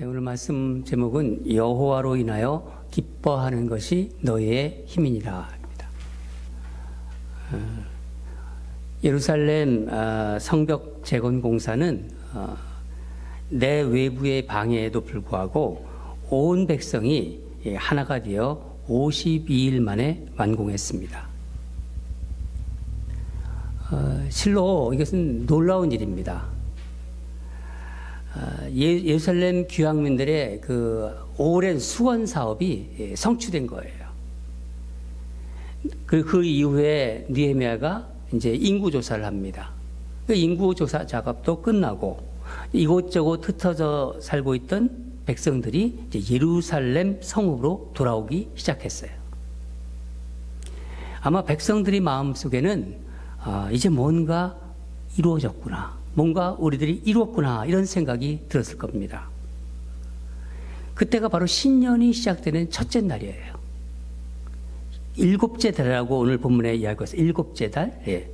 오늘 말씀 제목은 여호와로 인하여 기뻐하는 것이 너희의 힘이니라 합니다. 예루살렘 성벽 재건 공사는 내 외부의 방해에도 불구하고 온 백성이 하나가 되어 52일 만에 완공했습니다. 실로 이것은 놀라운 일입니다. 예루살렘 귀환민들의 그 오랜 수건 사업이 성취된 거예요. 그 이후에 느헤미야가 이제 인구 조사를 합니다. 그 인구 조사 작업도 끝나고 이곳저곳 흩어져 살고 있던 백성들이 이제 예루살렘 성읍으로 돌아오기 시작했어요. 아마 백성들이 마음속에는 이제 뭔가 이루어졌구나. 뭔가 우리들이 이루었구나 이런 생각이 들었을 겁니다. 그때가 바로 신년이 시작되는 첫째 날이에요. 일곱째 달이라고 오늘 본문에 이야기하고 있어요. 일곱째 달. 예.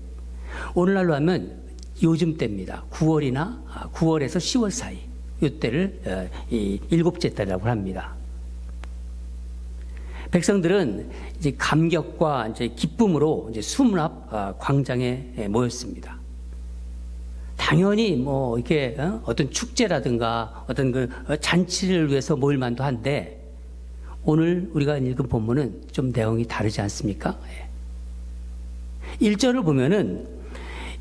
오늘날로 하면 요즘 때입니다. 9월에서 10월 사이. 이때를 일곱째 달이라고 합니다. 백성들은 이제 감격과 이제 기쁨으로 이제 수문 앞 광장에 모였습니다. 당연히 뭐 이렇게 어떤 축제라든가 어떤 그 잔치를 위해서 모일 만도 한데 오늘 우리가 읽은 본문은 좀 내용이 다르지 않습니까? 1절을 보면은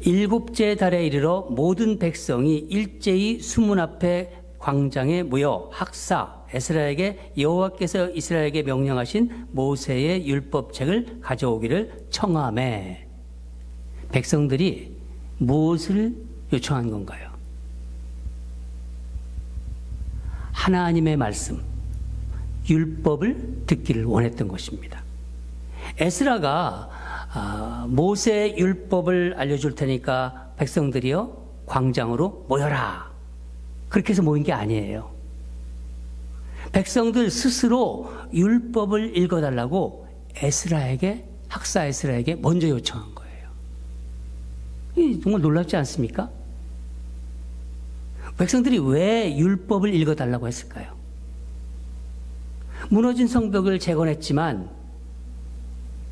일곱째 달에 이르러 모든 백성이 일제히 수문 앞에 광장에 모여 학사 에스라에게 여호와께서 이스라엘에게 명령하신 모세의 율법책을 가져오기를 청하매. 백성들이 무엇을 요청한 건가요? 하나님의 말씀, 율법을 듣기를 원했던 것입니다. 에스라가 모세의 율법을 알려줄 테니까 백성들이여 광장으로 모여라. 그렇게 해서 모인 게 아니에요. 백성들 스스로 율법을 읽어달라고 학사 에스라에게 먼저 요청한 거예요. 정말 놀랍지 않습니까? 백성들이 왜 율법을 읽어달라고 했을까요? 무너진 성벽을 재건했지만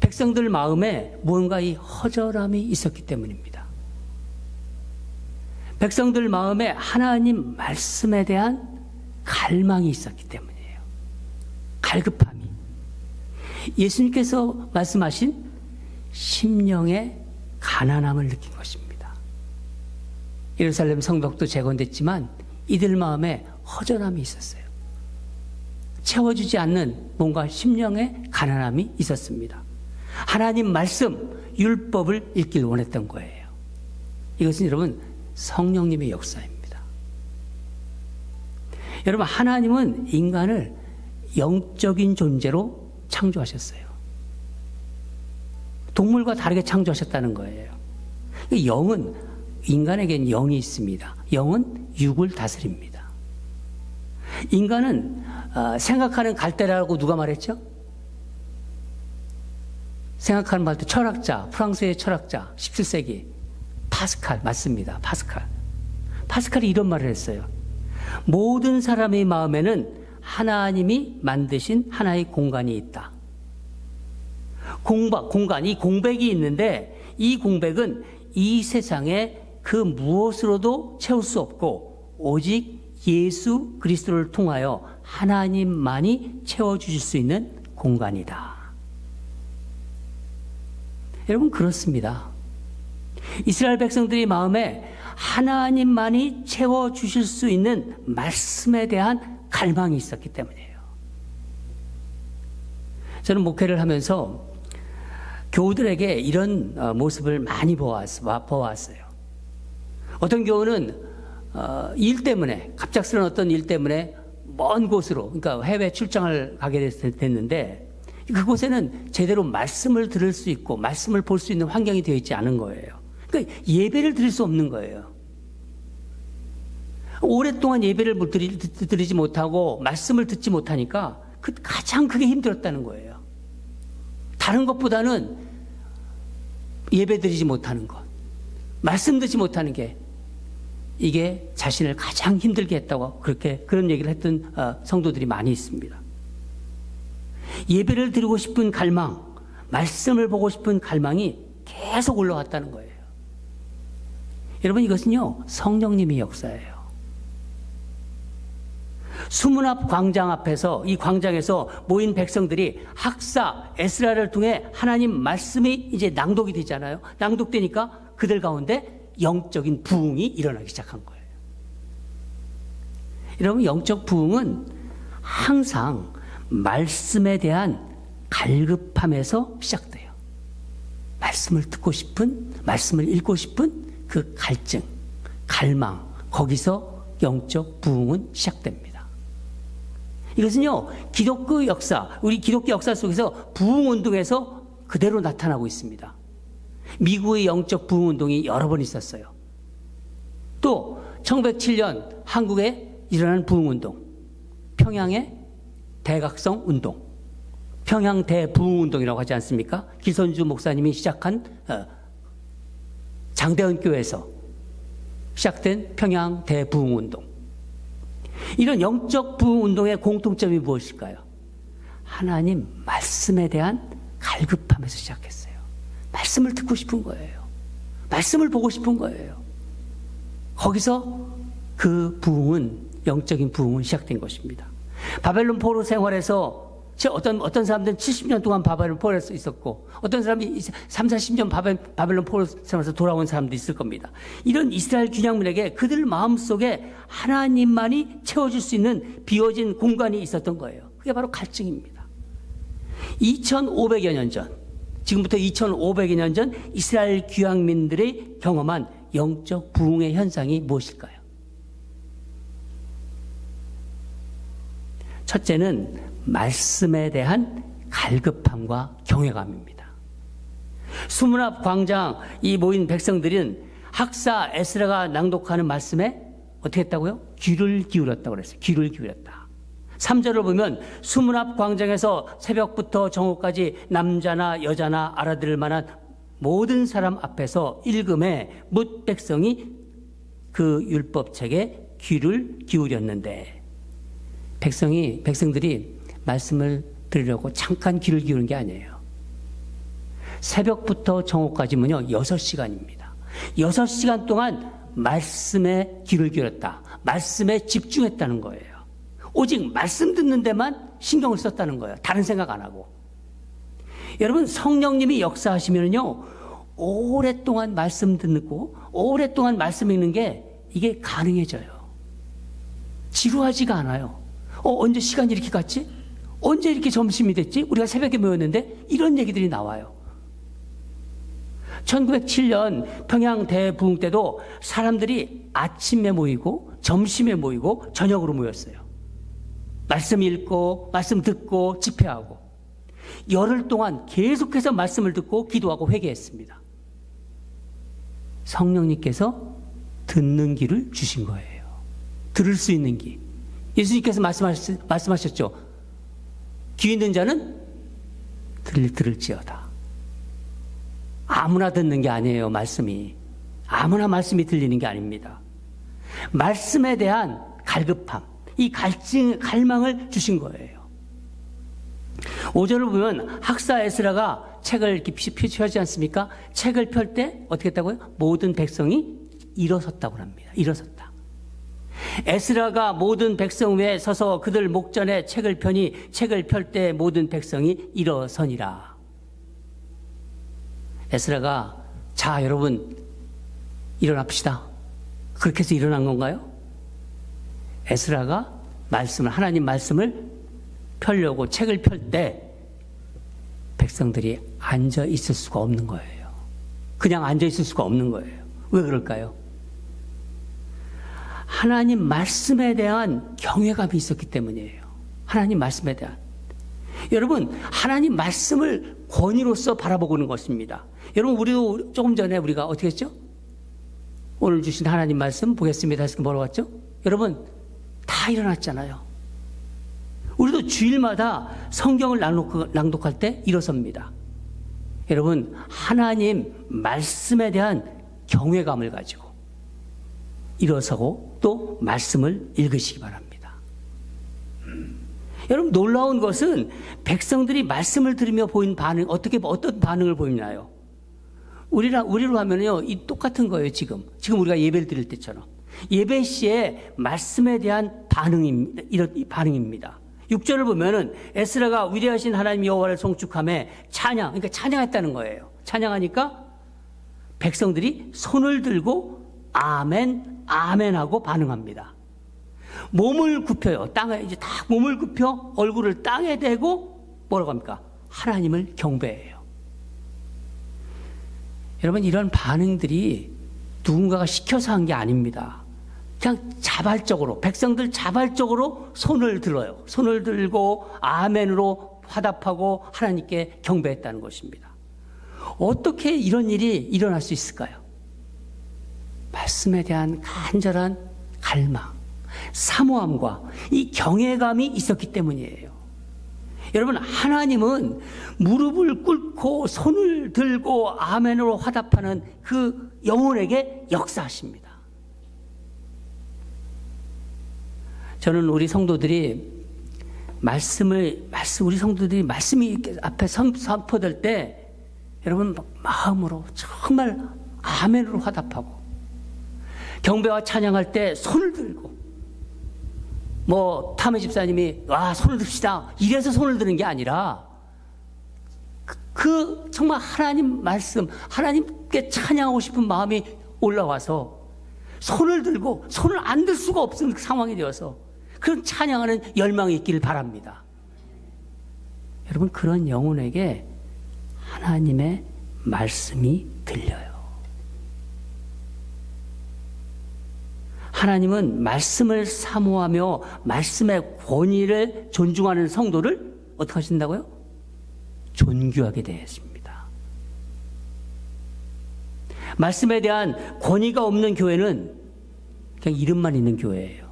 백성들 마음에 무언가 이 허전함이 있었기 때문입니다. 백성들 마음에 하나님 말씀에 대한 갈망이 있었기 때문이에요. 갈급함이. 예수님께서 말씀하신 심령의 가난함을 느낀 것입니다. 예루살렘 성벽도 재건됐지만 이들 마음에 허전함이 있었어요. 채워주지 않는 뭔가 심령의 가난함이 있었습니다. 하나님 말씀, 율법을 읽길 원했던 거예요. 이것은 여러분 성령님의 역사입니다. 여러분 하나님은 인간을 영적인 존재로 창조하셨어요. 동물과 다르게 창조하셨다는 거예요. 영은 인간에겐 영이 있습니다. 영은 육을 다스립니다. 인간은 생각하는 갈대라고 누가 말했죠? 생각하는 갈대 철학자, 프랑스의 철학자 17세기 파스칼 맞습니다. 파스칼이 이런 말을 했어요. 모든 사람의 마음에는 하나님이 만드신 하나의 공간이 있다. 이 공백이 있는데 이 공백은 이 세상에 그 무엇으로도 채울 수 없고 오직 예수 그리스도를 통하여 하나님만이 채워주실 수 있는 공간이다. 여러분 그렇습니다. 이스라엘 백성들의 마음에 하나님만이 채워주실 수 있는 말씀에 대한 갈망이 있었기 때문이에요. 저는 목회를 하면서 교우들에게 이런 모습을 많이 보아왔어요. 어떤 교우는 일 때문에 갑작스러운 어떤 일 때문에 먼 곳으로 그러니까 해외 출장을 가게 됐는데 그곳에는 제대로 말씀을 들을 수 있고 말씀을 볼 수 있는 환경이 되어 있지 않은 거예요. 그러니까 예배를 드릴 수 없는 거예요. 오랫동안 예배를 드리지 못하고 말씀을 듣지 못하니까 가장 크게 힘들었다는 거예요. 다른 것보다는 예배 드리지 못하는 것, 말씀 듣지 못하는 게 이게 자신을 가장 힘들게 했다고 그런 얘기를 했던 성도들이 많이 있습니다. 예배를 드리고 싶은 갈망, 말씀을 보고 싶은 갈망이 계속 올라왔다는 거예요. 여러분, 이것은요, 성령님의 역사예요. 수문앞 광장 앞에서, 이 광장에서 모인 백성들이 학사 에스라를 통해 하나님 말씀이 이제 낭독이 되잖아요. 낭독되니까 그들 가운데 영적인 부흥이 일어나기 시작한 거예요. 여러분, 영적 부흥은 항상 말씀에 대한 갈급함에서 시작돼요. 말씀을 듣고 싶은, 말씀을 읽고 싶은 그 갈증, 갈망, 거기서 영적 부흥은 시작됩니다. 이것은요, 기독교 역사, 우리 기독교 역사 속에서 부흥운동에서 그대로 나타나고 있습니다. 미국의 영적 부흥운동이 여러 번 있었어요. 또 1907년 한국에 일어난 부흥운동, 평양의 대각성 운동, 평양 대부흥운동이라고 하지 않습니까? 기선주 목사님이 시작한 장대현 교회에서 시작된 평양 대부흥운동. 이런 영적 부흥운동의 공통점이 무엇일까요? 하나님 말씀에 대한 갈급함에서 시작했어요. 말씀을 듣고 싶은 거예요. 말씀을 보고 싶은 거예요. 거기서 그 부흥은, 영적인 부흥은 시작된 것입니다. 바벨론 포로 생활에서 어떤 사람들은 70년 동안 바벨론 포로에서 있었고, 어떤 사람이 30, 40년 바벨론 포로 생활에서 돌아온 사람도 있을 겁니다. 이런 이스라엘 귀향민에게 그들 마음속에 하나님만이 채워줄 수 있는 비워진 공간이 있었던 거예요. 그게 바로 갈증입니다. 2500여 년 전, 지금부터 2500여 년 전 이스라엘 귀향민들이 경험한 영적 부흥의 현상이 무엇일까요? 첫째는 말씀에 대한 갈급함과 경외감입니다. 수문앞 광장 이 모인 백성들은 학사 에스라가 낭독하는 말씀에 어떻게 했다고요? 귀를 기울였다고 그랬어요. 귀를 기울였다. 3절을 보면 수문앞 광장에서 새벽부터 정오까지 남자나 여자나 알아들을 만한 모든 사람 앞에서 읽음에 뭇 백성이 그 율법책에 귀를 기울였는데, 백성들이 말씀을 들으려고 잠깐 귀를 기울인 게 아니에요. 새벽부터 정오까지면요 6시간입니다. 6시간 동안 말씀에 귀를 기울였다. 말씀에 집중했다는 거예요. 오직 말씀 듣는 데만 신경을 썼다는 거예요. 다른 생각 안 하고. 여러분, 성령님이 역사하시면요 오랫동안 말씀 듣고 오랫동안 말씀 읽는 게 이게 가능해져요. 지루하지가 않아요. 언제 시간이 이렇게 갔지? 언제 이렇게 점심이 됐지? 우리가 새벽에 모였는데 이런 얘기들이 나와요. 1907년 평양 대부흥 때도 사람들이 아침에 모이고 점심에 모이고 저녁으로 모였어요. 말씀 읽고 말씀 듣고 집회하고 열흘 동안 계속해서 말씀을 듣고 기도하고 회개했습니다. 성령님께서 듣는 귀를 주신 거예요. 들을 수 있는 귀. 예수님께서 말씀하셨죠. 귀 있는 자는 들을지어다. 아무나 듣는 게 아니에요, 말씀이. 아무나 말씀이 들리는 게 아닙니다. 말씀에 대한 갈급함, 이 갈망을 주신 거예요. 5절을 보면 학사 에스라가 책을 이렇게 표시하지 않습니까? 책을 펼 때 어떻게 했다고요? 모든 백성이 일어섰다고 합니다. 일어섰다. 에스라가 모든 백성 외에 서서 그들 목전에 책을 펴니 책을 펼 때 모든 백성이 일어서니라. 에스라가 자 여러분 일어납시다. 그렇게 해서 일어난 건가요? 에스라가 하나님 말씀을 펴려고 책을 펼 때 백성들이 앉아 있을 수가 없는 거예요. 그냥 앉아 있을 수가 없는 거예요. 왜 그럴까요? 하나님 말씀에 대한 경외감이 있었기 때문이에요. 하나님 말씀에 대한. 여러분, 하나님 말씀을 권위로서 바라보는 것입니다. 여러분, 우리도 조금 전에 우리가 어떻게 했죠? 오늘 주신 하나님 말씀 보겠습니다. 해서 뭐라고 했죠? 여러분, 다 일어났잖아요. 우리도 주일마다 성경을 낭독할 때 일어섭니다. 여러분, 하나님 말씀에 대한 경외감을 가지고 일어서고 또 말씀을 읽으시기 바랍니다. 여러분, 놀라운 것은 백성들이 말씀을 들으며 보인 반응, 어떤 반응을 보이나요? 우리로 하면요, 이 똑같은 거예요, 지금 우리가 예배를 드릴 때처럼. 예배 시에 말씀에 대한 반응입니다. 이런 반응입니다. 6절을 보면은 에스라가 위대하신 하나님 여호와를 송축하며 그러니까 찬양했다는 거예요. 찬양하니까 백성들이 손을 들고 아멘, 아멘 하고 반응합니다. 몸을 굽혀요. 땅에 이제 다 몸을 굽혀 얼굴을 땅에 대고 뭐라고 합니까? 하나님을 경배해요. 여러분, 이런 반응들이 누군가가 시켜서 한 게 아닙니다. 그냥 자발적으로, 백성들 자발적으로 손을 들어요. 손을 들고 아멘으로 화답하고 하나님께 경배했다는 것입니다. 어떻게 이런 일이 일어날 수 있을까요? 말씀에 대한 간절한 갈망, 사모함과 이 경외감이 있었기 때문이에요. 여러분, 하나님은 무릎을 꿇고 손을 들고 아멘으로 화답하는 그 영혼에게 역사하십니다. 저는 우리 성도들이 말씀이 앞에 선포될 때 여러분 마음으로 정말 아멘으로 화답하고 경배와 찬양할 때 손을 들고 타메 집사님이 손을 듭시다 이래서 손을 드는 게 아니라 정말 하나님 말씀, 하나님께 찬양하고 싶은 마음이 올라와서 손을 들고 손을 안 들 수가 없는 상황이 되어서 그런 찬양하는 열망이 있기를 바랍니다. 여러분, 그런 영혼에게 하나님의 말씀이 들려요. 하나님은 말씀을 사모하며 말씀의 권위를 존중하는 성도를 어떻게 하신다고요? 존귀하게 대했습니다. 말씀에 대한 권위가 없는 교회는 그냥 이름만 있는 교회예요.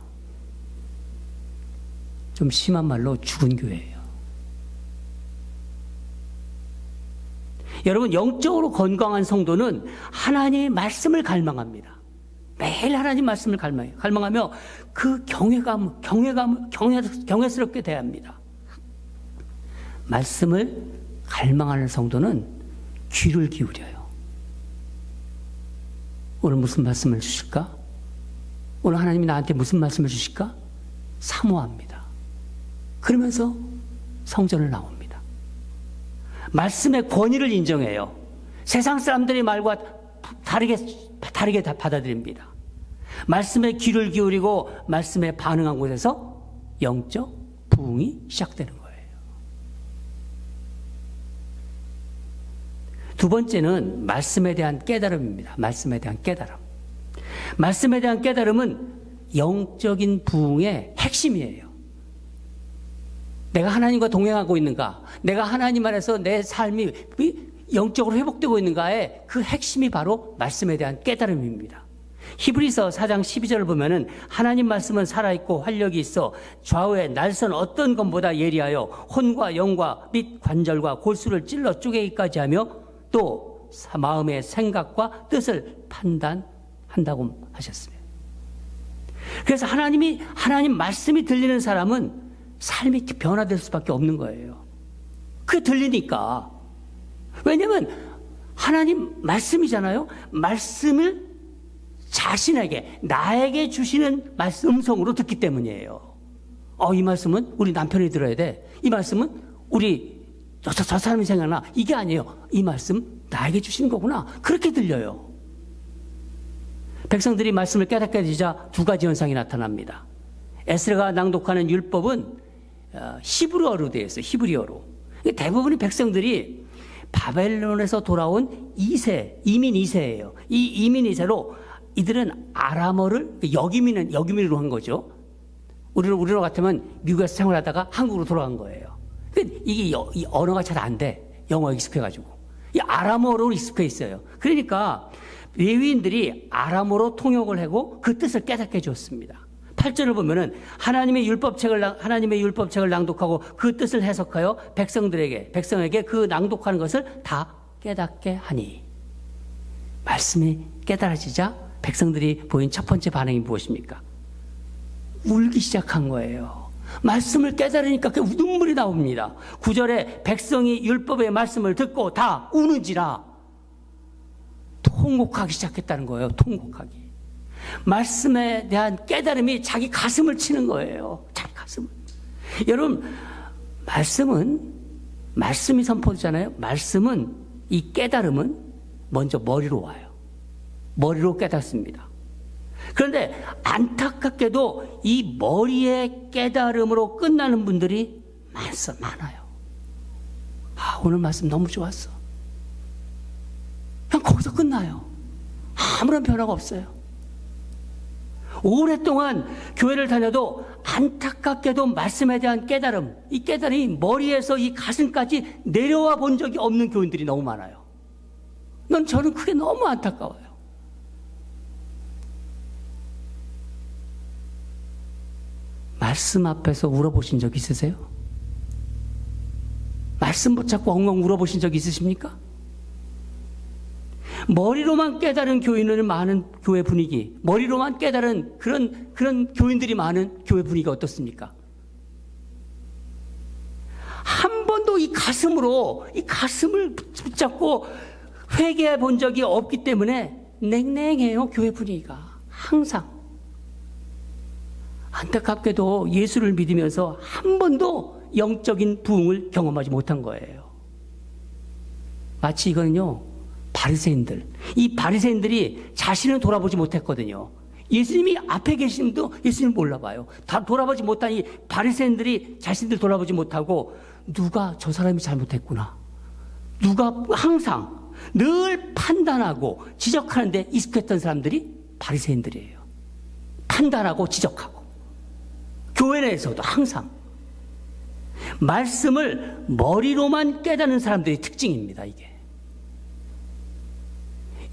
좀 심한 말로 죽은 교회예요. 여러분, 영적으로 건강한 성도는 하나님의 말씀을 갈망합니다. 매일 하나님 말씀을 갈망하며 그 경외스럽게 대합니다. 말씀을 갈망하는 성도는 귀를 기울여요. 오늘 무슨 말씀을 주실까? 오늘 하나님이 나한테 무슨 말씀을 주실까? 사모합니다. 그러면서 성전을 나옵니다. 말씀의 권위를 인정해요. 세상 사람들의 말과 다르게 받아들입니다. 말씀에 귀를 기울이고 말씀에 반응한 곳에서 영적 부흥이 시작되는 거예요. 두 번째는 말씀에 대한 깨달음입니다. 말씀에 대한 깨달음. 말씀에 대한 깨달음은 영적인 부흥의 핵심이에요. 내가 하나님과 동행하고 있는가? 내가 하나님 안에서 내 삶이 영적으로 회복되고 있는가의 그 핵심이 바로 말씀에 대한 깨달음입니다. 히브리서 4장 12절을 보면은 하나님 말씀은 살아있고 활력이 있어 좌우에 날선 어떤 것보다 예리하여 혼과 영과 및 관절과 골수를 찔러 쪼개기까지 하며 또 마음의 생각과 뜻을 판단한다고 하셨습니다. 그래서 하나님 말씀이 들리는 사람은 삶이 변화될 수밖에 없는 거예요. 그게 들리니까. 왜냐하면 하나님 말씀이잖아요. 말씀을 자신에게, 나에게 주시는 음성으로 듣기 때문이에요. 이 말씀은 우리 남편이 들어야 돼. 이 말씀은 저 사람이 생각나. 이게 아니에요. 이 말씀 나에게 주시는 거구나. 그렇게 들려요. 백성들이 말씀을 깨닫게 되자 두 가지 현상이 나타납니다. 에스라가 낭독하는 율법은 히브리어로 되어 있어요. 히브리어로. 대부분의 백성들이 바벨론에서 돌아온 이민 2세예요. 이 이민 2세로 이들은 아람어를 역이민으로 한 거죠. 우리로 같으면 미국에서 생활하다가 한국으로 돌아간 거예요. 이게 이 언어가 잘 안 돼. 영어에 익숙해가지고. 이 아람어로 익숙해 있어요. 그러니까 레위인들이 아람어로 통역을 하고 그 뜻을 깨닫게 해줬습니다. 8절을 보면은 하나님의 율법책을 낭독하고 그 뜻을 해석하여 백성에게 그 낭독하는 것을 다 깨닫게 하니 말씀이 깨달아지자 백성들이 보인 첫 번째 반응이 무엇입니까? 울기 시작한 거예요. 말씀을 깨달으니까 그 눈물이 나옵니다. 9절에 백성이 율법의 말씀을 듣고 다 우는지라 통곡하기 시작했다는 거예요. 통곡하기. 말씀에 대한 깨달음이 자기 가슴을 치는 거예요. 자기 가슴을. 여러분, 말씀이 선포되잖아요. 말씀은, 이 깨달음은 먼저 머리로 와요. 머리로 깨닫습니다. 그런데 안타깝게도 이 머리의 깨달음으로 끝나는 분들이 많아요. 오늘 말씀 너무 좋았어. 그냥 거기서 끝나요. 아무런 변화가 없어요. 오랫동안 교회를 다녀도 안타깝게도 말씀에 대한 깨달음, 이 깨달음이 머리에서 이 가슴까지 내려와 본 적이 없는 교인들이 너무 많아요. 저는 그게 너무 안타까워요. 말씀 앞에서 울어보신 적 있으세요? 말씀 붙잡고 엉엉 울어보신 적 있으십니까? 머리로만 깨달은 교인은 많은 교회 분위기, 머리로만 깨달은 그런 교인들이 많은 교회 분위기가 어떻습니까? 한 번도 이 가슴을 붙잡고 회개해 본 적이 없기 때문에 냉랭해요, 교회 분위기가. 항상. 안타깝게도 예수를 믿으면서 한 번도 영적인 부흥을 경험하지 못한 거예요. 마치 이거는요, 이 바리새인들이 자신을 돌아보지 못했거든요. 예수님이 앞에 계시는도 예수님을 몰라봐요. 다 돌아보지 못한 이 바리새인들이 자신들 돌아보지 못하고 누가 저 사람이 잘못했구나. 누가 항상 늘 판단하고 지적하는 데 익숙했던 사람들이 바리새인들이에요. 판단하고 지적하고. 교회 내에서도 항상 말씀을 머리로만 깨닫는 사람들의 특징입니다, 이게.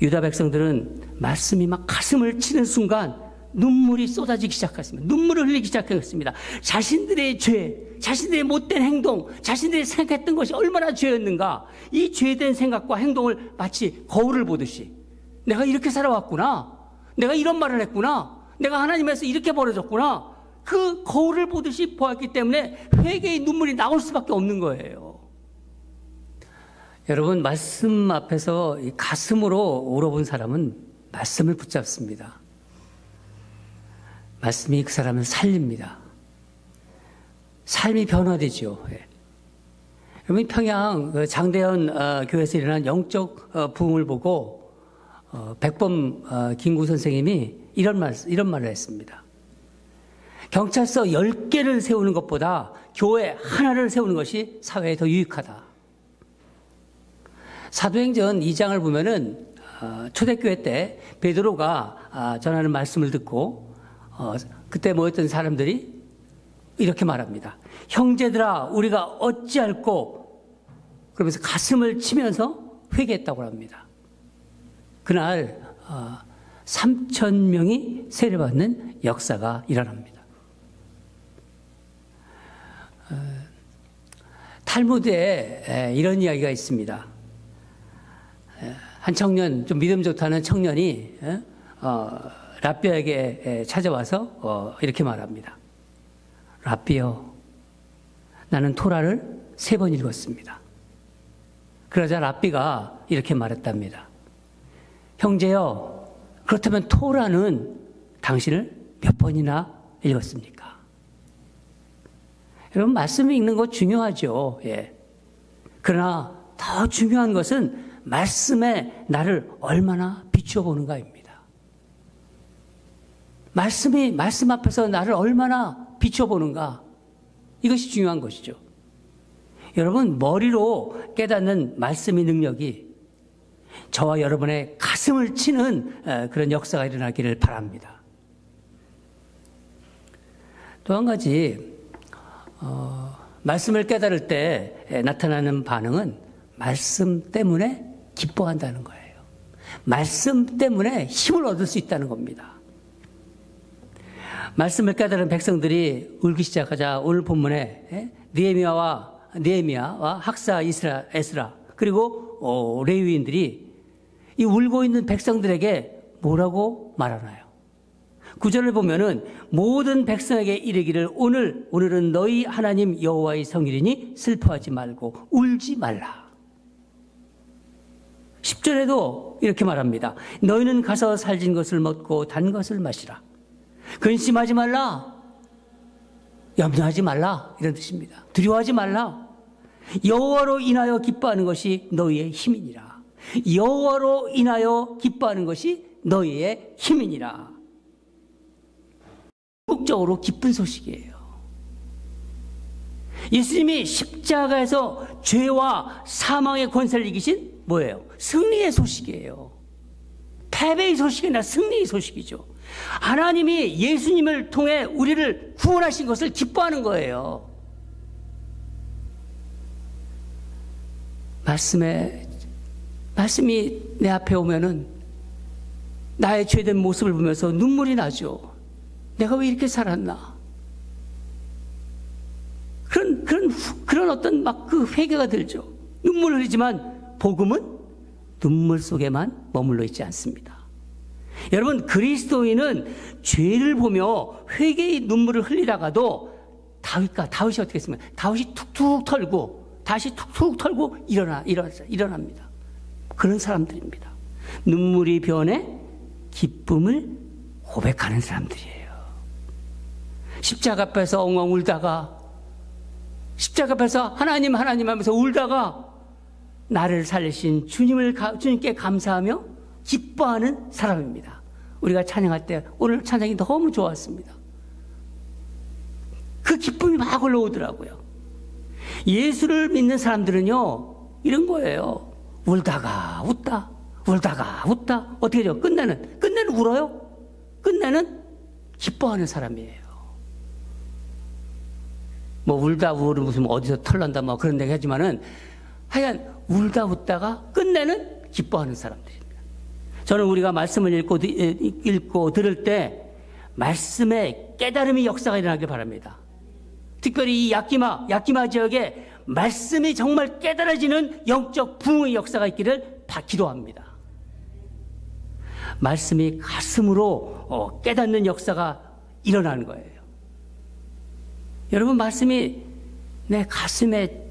유다 백성들은 말씀이 막 가슴을 치는 순간 눈물이 쏟아지기 시작했습니다. 눈물을 흘리기 시작했습니다. 자신들의 죄, 자신들의 못된 행동, 자신들이 생각했던 것이 얼마나 죄였는가, 이 죄된 생각과 행동을 마치 거울을 보듯이 내가 이렇게 살아왔구나, 내가 이런 말을 했구나, 내가 하나님에서 이렇게 벌어졌구나, 그 거울을 보듯이 보았기 때문에 회개의 눈물이 나올 수밖에 없는 거예요. 여러분, 말씀 앞에서 가슴으로 울어본 사람은 말씀을 붙잡습니다. 말씀이 그 사람을 살립니다. 삶이 변화되죠. 여러분, 평양 장대현 교회에서 일어난 영적 부흥을 보고 백범 김구 선생님이 이런 말을 했습니다. 경찰서 10개를 세우는 것보다 교회 하나를 세우는 것이 사회에 더 유익하다. 사도행전 2장을 보면은 초대교회 때 베드로가 전하는 말씀을 듣고 그때 모였던 사람들이 이렇게 말합니다. 형제들아, 우리가 어찌할꼬, 그러면서 가슴을 치면서 회개했다고 합니다. 그날 3,000명이 세례받는 역사가 일어납니다. 탈무드에 이런 이야기가 있습니다. 한 청년, 좀 믿음 좋다는 청년이 랍비에게 찾아와서 이렇게 말합니다. 랍비요, 나는 토라를 3번 읽었습니다. 그러자 랍비가 이렇게 말했답니다. 형제요, 그렇다면 토라는 당신을 몇 번이나 읽었습니까? 여러분, 말씀 읽는 거 중요하죠. 예. 그러나 더 중요한 것은 말씀에 나를 얼마나 비추어 보는가입니다. 말씀 앞에서 나를 얼마나 비추어 보는가, 이것이 중요한 것이죠. 여러분, 머리로 깨닫는 말씀의 능력이 저와 여러분의 가슴을 치는 그런 역사가 일어나기를 바랍니다. 또 한 가지, 말씀을 깨달을 때 나타나는 반응은 말씀 때문에 기뻐한다는 거예요. 말씀 때문에 힘을 얻을 수 있다는 겁니다. 말씀을 깨달은 백성들이 울기 시작하자 오늘 본문에 느헤미야와 학사 에스라 그리고 레위인들이 이 울고 있는 백성들에게 뭐라고 말하나요? 9절을 보면은 모든 백성에게 이르기를 오늘은 너희 하나님 여호와의 성일이니 슬퍼하지 말고 울지 말라. 10절에도 이렇게 말합니다. 너희는 가서 살진 것을 먹고 단 것을 마시라. 근심하지 말라. 염려하지 말라. 이런 뜻입니다. 두려워하지 말라. 여호와로 인하여 기뻐하는 것이 너희의 힘이니라. 여호와로 인하여 기뻐하는 것이 너희의 힘이니라. 궁극적으로 기쁜 소식이에요. 예수님이 십자가에서 죄와 사망의 권세를 이기신 뭐예요? 승리의 소식이에요. 패배의 소식이 아니라 승리의 소식이죠. 하나님이 예수님을 통해 우리를 구원하신 것을 기뻐하는 거예요. 말씀이 내 앞에 오면은 나의 죄된 모습을 보면서 눈물이 나죠. 내가 왜 이렇게 살았나? 그런 어떤 막 그 회개가 들죠. 눈물을 흘리지만 복음은 눈물 속에만 머물러 있지 않습니다. 여러분, 그리스도인은 죄를 보며 회개의 눈물을 흘리다가도 다윗이 어떻게 했습니까? 다윗이 툭툭 털고 다시 툭툭 털고 일어납니다. 그런 사람들입니다. 눈물이 변해 기쁨을 고백하는 사람들이에요. 십자가 앞에서 엉엉 울다가 십자가 앞에서 하나님 하면서 울다가 나를 살리신 주님께 감사하며 기뻐하는 사람입니다. 우리가 찬양할 때 오늘 찬양이 너무 좋았습니다. 그 기쁨이 막 올라오더라고요. 예수를 믿는 사람들은요 이런 거예요. 울다가 웃다 어떻게 돼요? 끝내는 울어요? 끝내는 기뻐하는 사람이에요. 뭐 울다 우는 무슨 어디서 털난다 뭐 그런 얘기 하지만은 하여간 울다 웃다가 끝내는 기뻐하는 사람들입니다. 저는 우리가 말씀을 읽고 들을 때 말씀의 깨달음의 역사가 일어나길 바랍니다. 특별히 이 야키마 지역에 말씀이 정말 깨달아지는 영적 부흥의 역사가 있기를 기도합니다. 말씀이 가슴으로 깨닫는 역사가 일어나는 거예요. 여러분, 말씀이 내 가슴에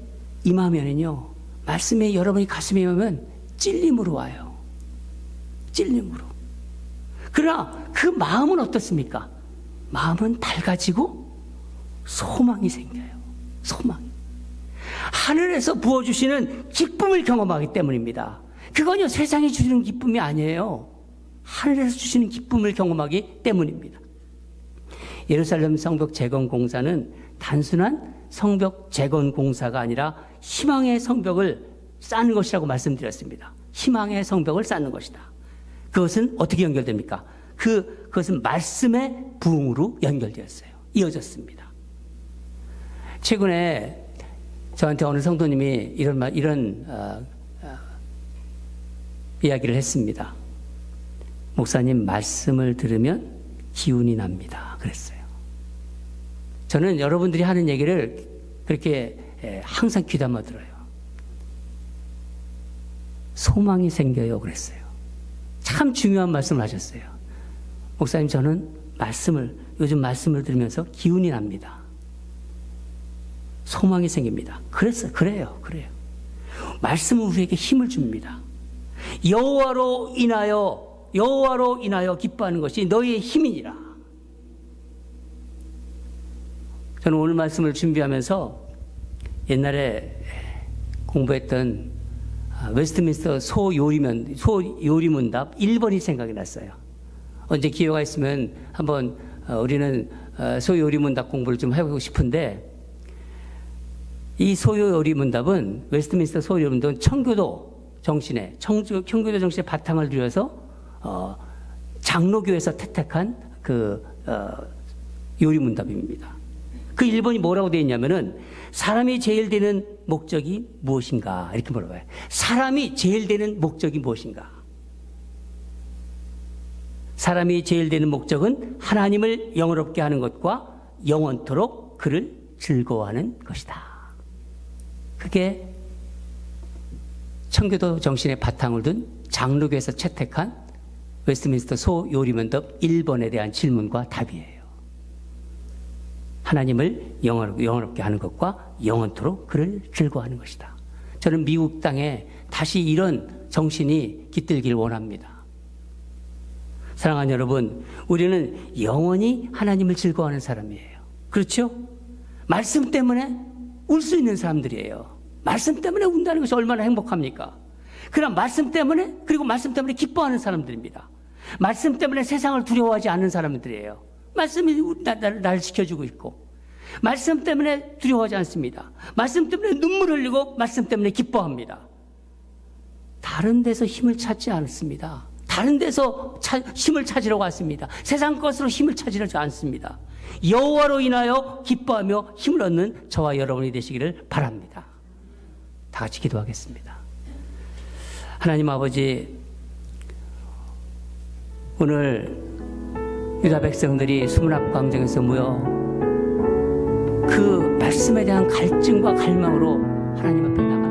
임하면은요, 말씀이 여러분이 가슴에 임하면 찔림으로 와요. 찔림으로. 그러나 그 마음은 어떻습니까? 마음은 밝아지고 소망이 생겨요. 소망이. 하늘에서 부어주시는 기쁨을 경험하기 때문입니다. 그건요, 세상이 주시는 기쁨이 아니에요. 하늘에서 주시는 기쁨을 경험하기 때문입니다. 예루살렘 성벽 재건 공사는 단순한 성벽 재건 공사가 아니라 희망의 성벽을 쌓는 것이라고 말씀드렸습니다. 희망의 성벽을 쌓는 것이다. 그것은 어떻게 연결됩니까? 그것은 말씀의 부흥으로 연결되었어요. 이어졌습니다. 최근에 저한테 어느 성도님이 이런 이야기를 했습니다. 목사님, 말씀을 들으면 기운이 납니다. 그랬어요. 저는 여러분들이 하는 얘기를 그렇게 항상 귀담아 들어요. 소망이 생겨요. 그랬어요. 참 중요한 말씀을 하셨어요. 목사님, 저는 요즘 말씀을 들으면서 기운이 납니다. 소망이 생깁니다. 그래요. 말씀은 우리에게 힘을 줍니다. 여호와로 인하여 기뻐하는 것이 너희의 힘이니라. 저는 오늘 말씀을 준비하면서 옛날에 공부했던 웨스트민스터 소요리문답 1번이 생각이 났어요. 언제 기회가 있으면 한번 우리는 소요리문답 공부를 좀 해보고 싶은데, 이 소요리문답은 웨스트민스터 소요리문답은 청교도 정신의 바탕을 들여서 장로교에서 채택한 요리문답입니다. 그 1번이 뭐라고 되어 있냐면은 사람이 제일 되는 목적이 무엇인가 이렇게 물어봐요. 사람이 제일 되는 목적이 무엇인가? 사람이 제일 되는 목적은 하나님을 영원롭게 하는 것과 영원토록 그를 즐거워하는 것이다. 그게 청교도 정신의 바탕을 둔 장로교에서 채택한 웨스트민스터 소요리문답 1번에 대한 질문과 답이에요. 하나님을 영원롭게 하는 것과 영원토록 그를 즐거워하는 것이다. 저는 미국 땅에 다시 이런 정신이 깃들길 원합니다. 사랑하는 여러분, 우리는 영원히 하나님을 즐거워하는 사람이에요. 그렇죠? 말씀 때문에 울 수 있는 사람들이에요. 말씀 때문에 운다는 것이 얼마나 행복합니까? 그러나 말씀 때문에, 그리고 말씀 때문에 기뻐하는 사람들입니다. 말씀 때문에 세상을 두려워하지 않는 사람들이에요. 말씀이 나를 지켜주고 있고, 말씀 때문에 두려워하지 않습니다. 말씀 때문에 눈물 흘리고, 말씀 때문에 기뻐합니다. 다른 데서 힘을 찾지 않습니다. 다른 데서 힘을 찾으려고 왔습니다. 세상 것으로 힘을 찾으려지 않습니다. 여호와로 인하여 기뻐하며 힘을 얻는 저와 여러분이 되시기를 바랍니다. 다 같이 기도하겠습니다. 하나님 아버지, 오늘 유다 백성들이 수문앞 광장에서 모여 그 말씀에 대한 갈증과 갈망으로 하나님 앞에 나가